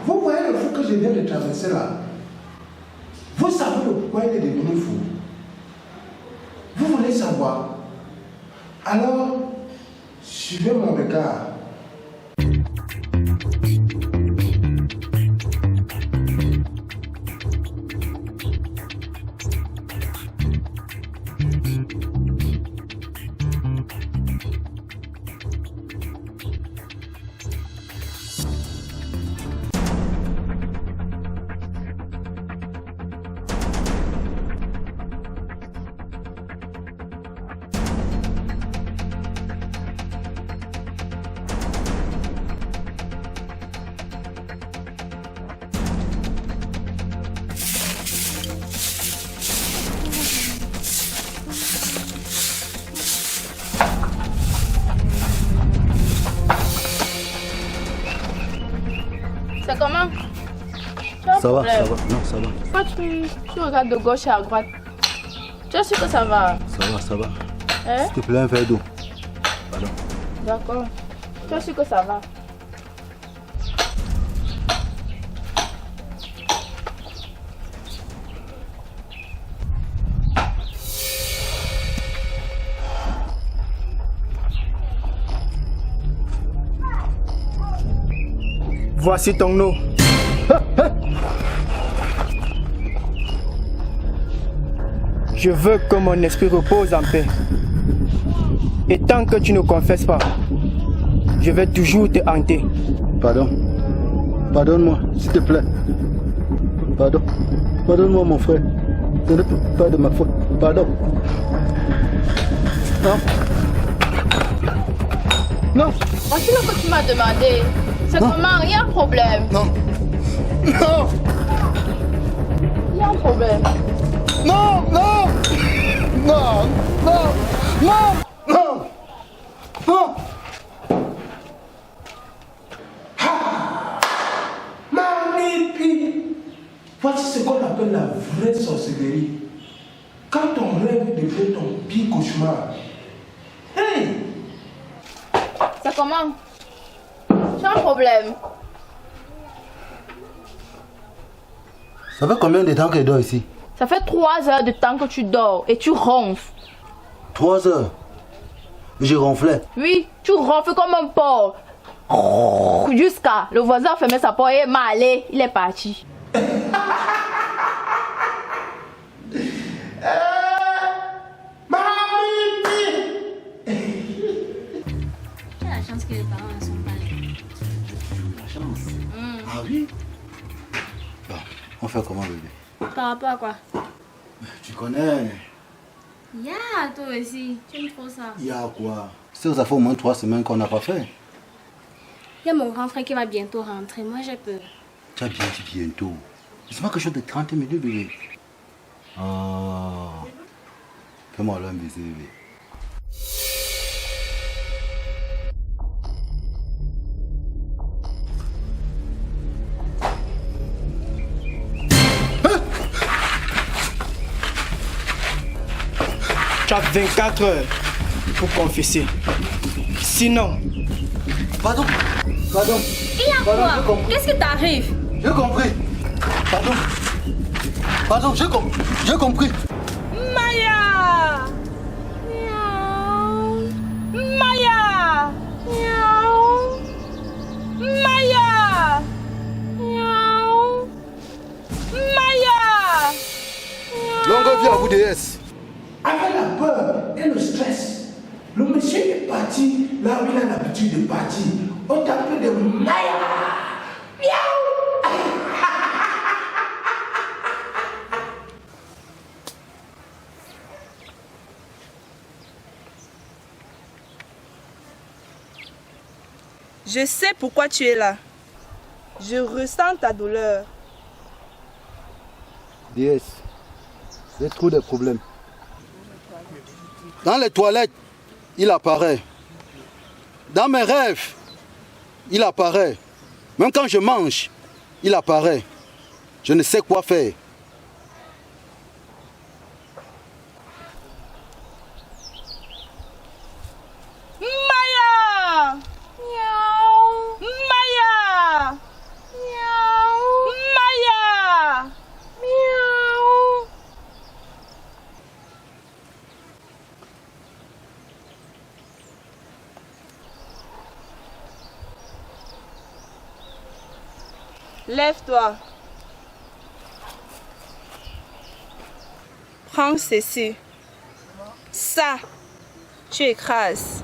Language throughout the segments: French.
Vous voyez le fou que je viens de traverser là? Vous savez pourquoi il est devenu fou? Vous voulez savoir? Alors, suivez mon regard. C'est comment? Ça va, ça va. Non, ça va. Pourquoi tu regardes de gauche et à droite? Tu es sûr que ça va? Ça va, ça va. Hein? S'il te plaît, un verre d'eau. Pardon. D'accord. Tu es sûr que ça va? Voici ton eau. Je veux que mon esprit repose en paix. Et tant que tu ne confesses pas, je vais toujours te hanter. Pardon. Pardonne-moi, s'il te plaît. Pardon. Pardonne-moi, mon frère. Ce n'est pas de ma faute. Pardon. Non. Non. Voici ce que tu m'as demandé. C'est comment? Il y a un problème. Non. Non. Il y a un problème. Non, non. Non, non, non, non. Non. Magnifique! Voici ce qu'on appelle la vraie sorcellerie. Quand ton rêve devient ton pire cauchemar. Hey! C'est comment? Tu as un problème. Ça fait combien de temps qu'elle dort ici? Ça fait 3 heures de temps que tu dors et tu ronfles. 3 heures. J'ai ronflé. Oui, tu ronfles comme un porc. Jusqu'à le voisin a fermé sa porte et est allé. Il est parti. Tu as la chance que les parents ne sont pas là. La chance. Ah oui? Bon, on fait comment, bébé? Par rapport à quoi? Tu connais. Yeah, toi aussi. Tu aimes trop ça. Il y a quoi? Ça fait au moins 3 semaines qu'on n'a pas fait. Il y a mon grand frère qui va bientôt rentrer. Moi, j'ai peur. Tu as bien dit bientôt. C'est pas quelque chose de 30 minutes, bébé. Oh. Fais-moi là un baiser, bébé. Tu as 24 heures pour confesser. Sinon, Pardon. Pardon. Il y a quoi? Qu'est-ce qui t'arrive? J'ai compris. Pardon. Pardon, j'ai compris. Maya! Miaou. Maya! Miaou. Maya! Miaou. Maya! Longue vie à vous, déesse. Avec la peur et le stress, le monsieur est parti là où il a l'habitude de partir. On t'appelle de Maya. Miaou. Je sais pourquoi tu es là. Je ressens ta douleur. Déesse, j'ai trop de problèmes. Dans les toilettes, il apparaît. Dans mes rêves, il apparaît. Même quand je mange, il apparaît. Je ne sais quoi faire. Maya! Miaou. Maya! Miaou. Maya! Miaou. Lève-toi. Prends ceci. Ça, tu écrases.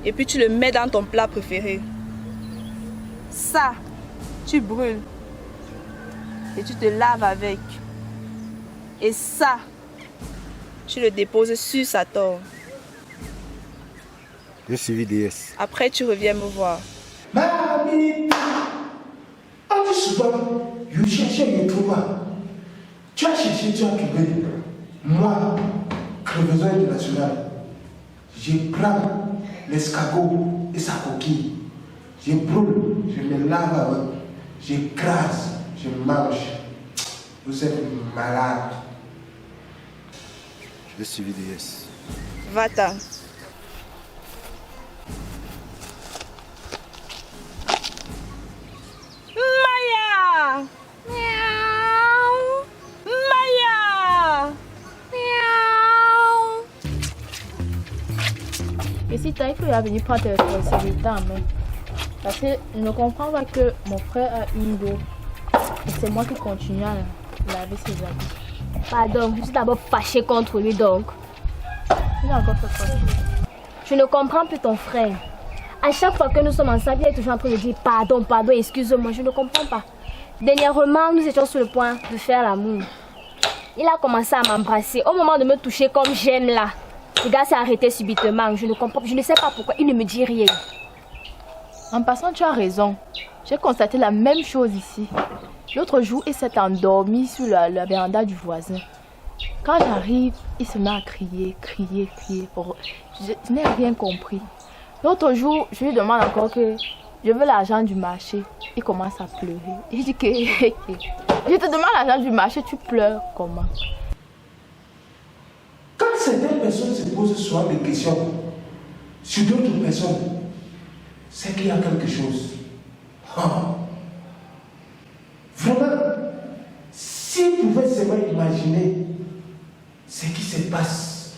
Et puis tu le mets dans ton plat préféré. Ça, tu brûles. Et tu te laves avec. Et ça, tu le déposes sur sa table. J'ai suivi DS. Après, tu reviens me voir. Mamie, en souvent, je cherchais, je trouve pas. Tu as cherché, tu as trouvé. Moi, crevaison internationale, je prends l'escargot et sa coquille. Je brûle, je me lave avec, j'écrase, je mange. Vous êtes malade. J'ai suivi DS. Va-t'en. Maya! Miaou. Maya! Miaou. Et si t'as, il faut y venir prendre tes responsabilités en main. Parce que je ne comprends pas que mon frère a une go. Et c'est moi qui continue à laver ses habits. Pardon, je suis d'abord fâchée contre lui donc. Il a encore fait quoi? Je ne comprends plus ton frère. À chaque fois que nous sommes ensemble, il est toujours en train de dire pardon, pardon, excuse-moi, je ne comprends pas. Dernièrement, nous étions sur le point de faire l'amour. Il a commencé à m'embrasser. Au moment de me toucher comme j'aime là, le gars s'est arrêté subitement. Je ne comprends, je ne sais pas pourquoi, il ne me dit rien. En passant, tu as raison. J'ai constaté la même chose ici. L'autre jour, il s'est endormi sur la véranda du voisin. Quand j'arrive, il se met à crier. Je n'ai rien compris. L'autre jour, je lui demande encore que je veux l'argent du marché. Il commence à pleurer. Il dit que je te demande l'argent du marché, tu pleures comment? Quand certaines personnes se posent souvent des questions sur d'autres personnes, c'est qu'il y a quelque chose. Vraiment, s'ils pouvaient seulement imaginer ce qui se passe.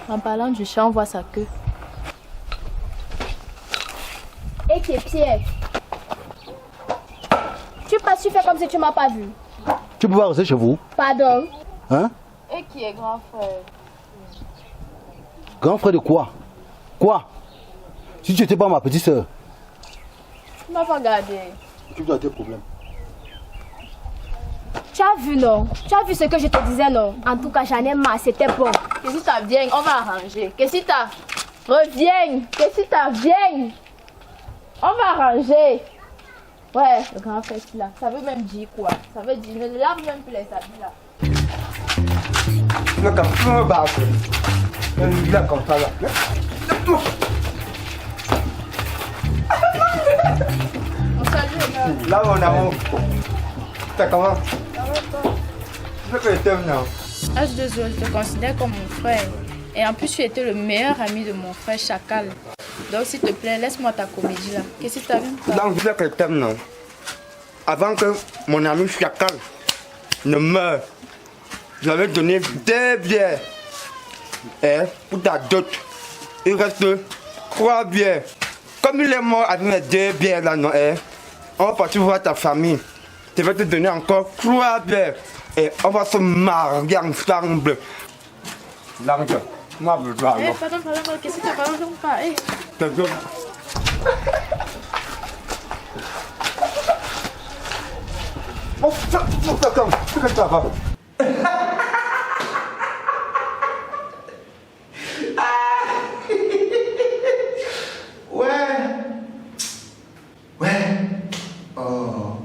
En parlant du chat, on voit sa queue. Et tes pieds. Tu passes, tu fais comme si tu m'as pas vu. Tu peux pas rester chez vous? Pardon. Hein? Et qui est grand frère? Grand frère de quoi? Quoi? Si tu n'étais pas ma petite soeur. Tu m'as pas regardé. Tu dois tes problèmes. Tu as vu, non? Tu as vu ce que je te disais, non? En tout cas, j'en ai marre, c'était bon. Qu'est-ce que t'as viens, on va arranger. Qu'est-ce que t'as? Reviens. Qu'est-ce que t'as viens? On va arranger. Ouais, le grand frère là. Ça veut même dire quoi? Ça veut dire, ne lave même plus les habits là. Le café va. Il a comme ça là. On salue. Là, mon amour. T'as comment? Je peux être non. H2O, je te considère comme mon frère. Et en plus, tu étais le meilleur ami de mon frère Chacal. Donc, s'il te plaît, laisse-moi ta comédie là. Qu'est-ce que tu as vu? Donc, je peux être non. Avant que mon ami Chacal ne meure, je lui avais donné 2 bières. Et pour ta dot, il reste 3 bières. Comme il est mort avec mes 2 bières là, non, on va partir voir ta famille. Je vais te donner encore 3 bières. Et on va se marier ensemble. Langue, moi je dois. Pardon, qu'est-ce que tu as pas? T'as vu? Oh, ça, comme, c'est ça va. Ouais. Oh.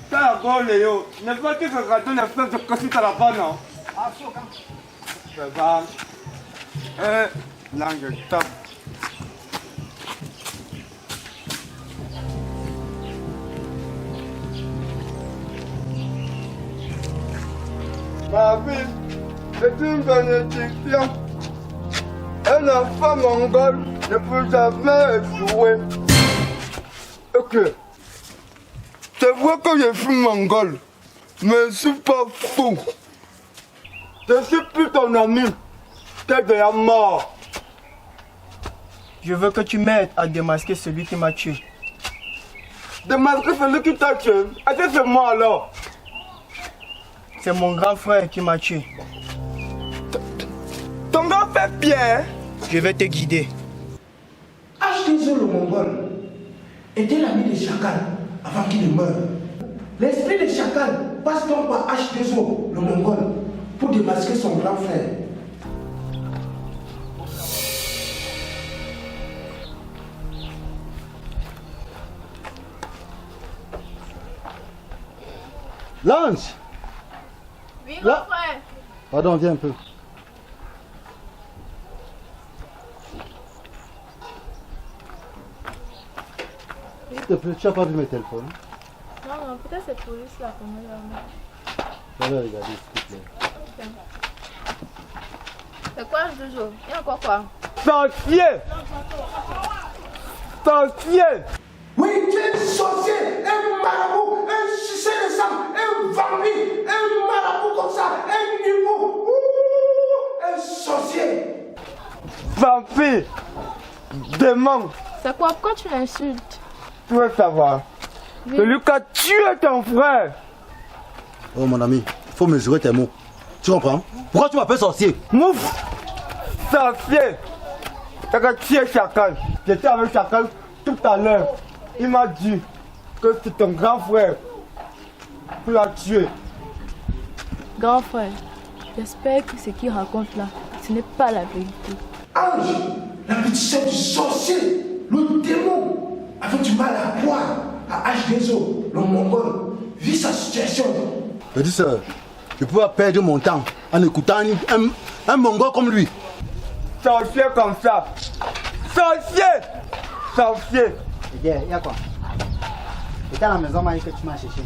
Ça, bon, Léo, n'est pas que ce gâteau n'est pas de casser à la panne, non? Ça va. Là, je tape. Ma fille, c'est une bénédiction. Un enfant mongol ne peut jamais échouer. Ok. C'est vrai que je suis mongol, mais je ne suis pas fou. Je suis plus ton ami que de la mort. Je veux que tu m'aides à démasquer celui qui m'a tué. Démasquer celui qui t'a tué. Est-ce que c'est moi alors? C'est mon grand frère qui m'a tué. Ton grand frère Pierre? Je vais te guider. H2O le Mongol était l'ami des chacals avant qu'il ne meure. L'esprit des chacals passe donc par H2O le Mongol pour démasquer son grand frère. Lance! Oui, Là. mon frère. Pardon, viens un peu. S'il te plaît, tu n'as pas vu mes téléphones? Non, non, peut-être c'est police là qu'on est là. Je vais regarder, s'il te plaît. C'est quoi toujours? Il y a encore quoi? Sorcier! Sorcier! Oui, tu es un sorcier, un marabout, un suceur de sang, un vampire, un marabout comme ça, un niveau, un sorcier. Vampire! Démon! C'est quoi? Pourquoi tu l'insultes? Tu veux savoir? Oui. Celui qui a tué ton frère! Oh mon ami, il faut mesurer tes mots. Tu comprends? Pourquoi tu m'appelles sorcier? Mouf! Sorcier! T'as qu'à tuer Chacal. J'étais avec Chacal tout à l'heure. Il m'a dit que c'est ton grand frère qui l'a tué. Grand frère, j'espère que ce qu'il raconte là, ce n'est pas la vérité. Ange, la petite sœur du sorcier, le démon, avait du mal à croire à H2O, le Mongol, vu sa situation. Petite sœur, je ne peux pas perdre mon temps en écoutant un mongol comme lui. Sorcier comme ça. Sorcier! Sorcier! Il y a quoi? C'était à la maison, Marie, que tu m'as cherché.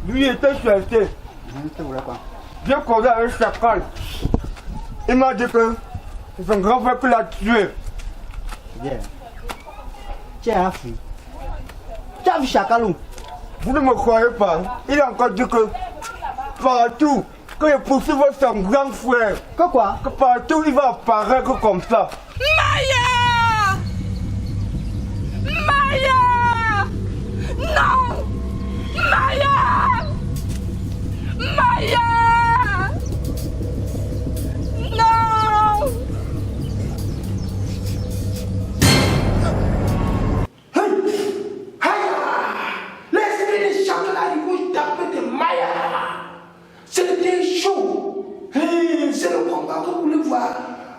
Lui était cherché. Tu voulais quoi? J'ai causé avec Chacal. Il m'a dit que c'est son grand frère qui l'a tué. Bien. Tu es un fou. Tu as vu Chakalou? Vous ne me croyez pas. Il a encore dit que partout, que je poursuive son grand frère, Que quoi? que partout il va apparaître comme ça. Maya! Maya! Non! Maya! Maya! Non! L'esprit de Chacal arrive où taper de Maya. C'était chaud. Hey, c'est le combat que vous voulez voir.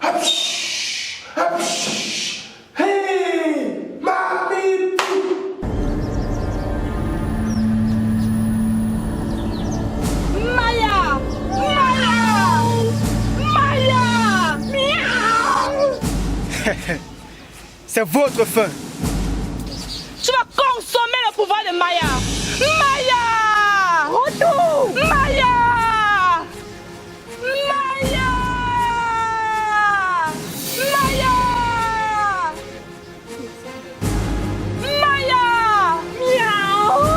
Hapsh, hapsh. Hey, mamie. Maya! Maya! Maya! Miaou! C'est votre fin. Tu vas consommer le pouvoir de Maya! Maya! Retour! Maya! Maya! Maya! Maya! Miaou!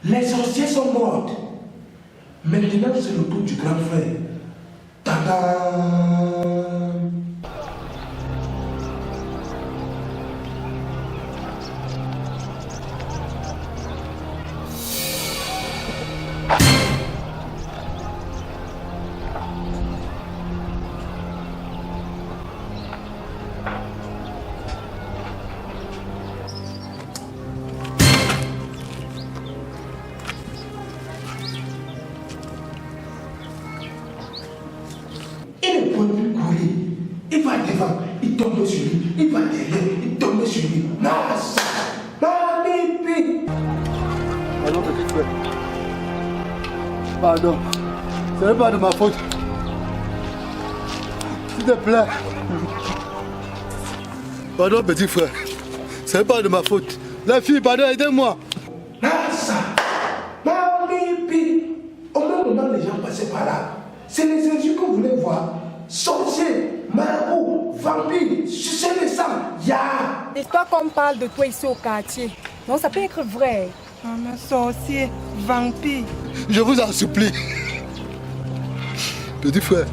Les sorciers sont morts. Maintenant, c'est le tour du grand frère. Tadam! Il ne peut plus courir. Il va devant, il tombe sur lui. Il va derrière, il tombe sur lui. Nasa, Nalipi. Pardon, petit frère. Pardon. Ce n'est pas de ma faute. S'il te plaît. Pardon, petit frère. Ce n'est pas de ma faute. La fille, pardon, aidez-moi. Nasa, Nalipi. Au même moment, les gens passaient par là. C'est les yeux que vous voulez voir. Sorciers, marabouts, vampires, sucer les sangs. Ya. Et toi qu'on parle de toi ici au quartier. Non, ça peut être vrai. Maman, sorcier, vampire. Je vous en supplie. Petit frère.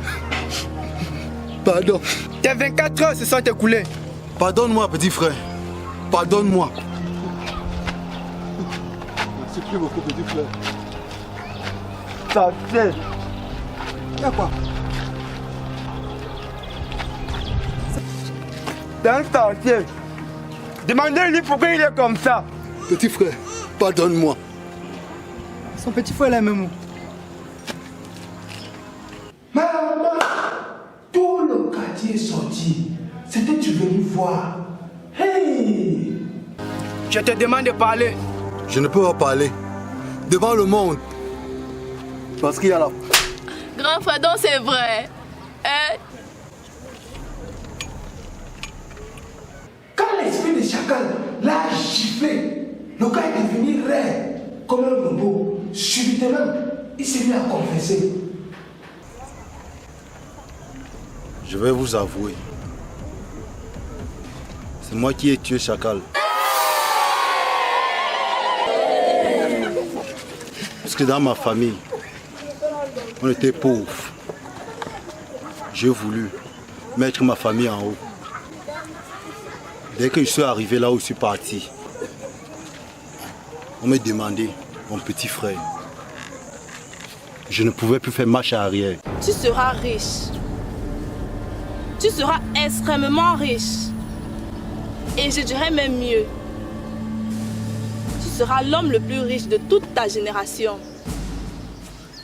Pardon. Tes 24 heures se sont écoulées. Pardonne-moi, petit frère. Pardonne-moi. Merci plus beaucoup, petit frère. Sorcier. Y'a quoi? C'est un sorcier. Demandez-lui pourquoi il est comme ça. Petit frère, pardonne-moi. Son petit frère là même. Maman, tout le quartier est sorti. C'était-tu venu voir? Hey! Je te demande de parler. Je ne peux pas parler. Devant le monde. Parce qu'il y a là. Grand frère, donc c'est vrai. Hein? Quand l'esprit de chacal l'a giflé, le gars est devenu raide comme un robot. Subitement, il s'est mis à confesser. Je vais vous avouer. C'est moi qui ai tué Chacal. Parce que dans ma famille, on était pauvres. J'ai voulu mettre ma famille en haut. Dès que je suis arrivé là où je suis parti, on m'a demandé, mon petit frère. Je ne pouvais plus faire marche arrière. Tu seras riche. Tu seras extrêmement riche. Et je dirais même mieux. Tu seras l'homme le plus riche de toute ta génération.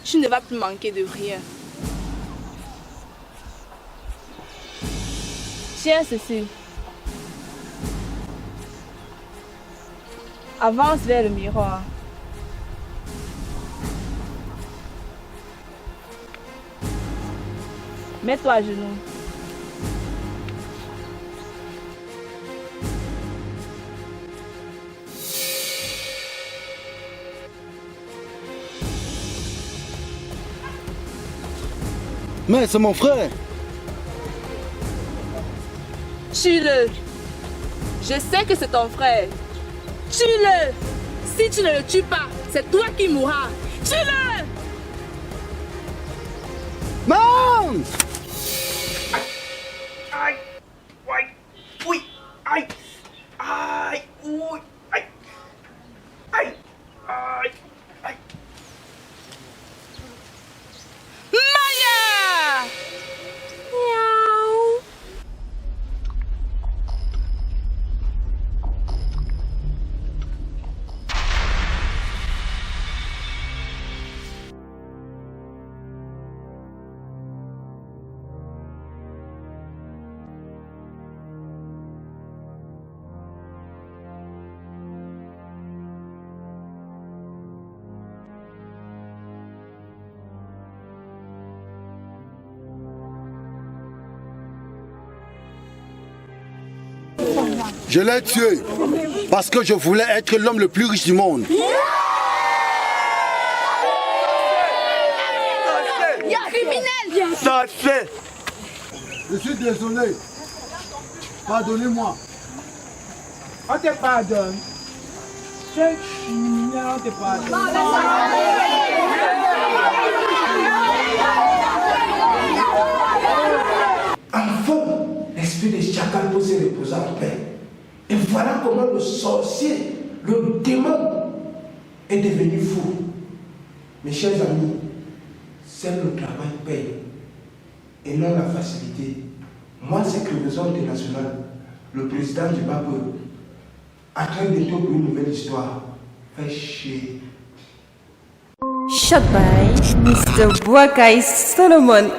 Tu ne vas plus manquer de rien. Tiens ceci. Avance vers le miroir. Mets-toi à genoux. Mais c'est mon frère. Tue-le. Je sais que c'est ton frère. Tue-le. Si tu ne le tues pas, c'est toi qui mourras. Tue-le. Non! Aïe, aïe, oui, aïe, aïe, oui, aïe, aïe, aïe, aïe. Maya! Miaou. Je l'ai tué parce que je voulais être l'homme le plus riche du monde. Sorcier. Je suis désolé. Pardonnez-moi. On te pardonne. Tu es criminel, on te pardonne. Enfin, l'esprit de chacal peut se reposer en paix. Et voilà comment le sorcier, le démon, est devenu fou. Mes chers amis, seul le travail paye et non la facilité. Moi, c'est Crevaison International, le président du bas peuple, en train de pour une nouvelle histoire. Fais chier. Shot by Mr. Boakai Solomon.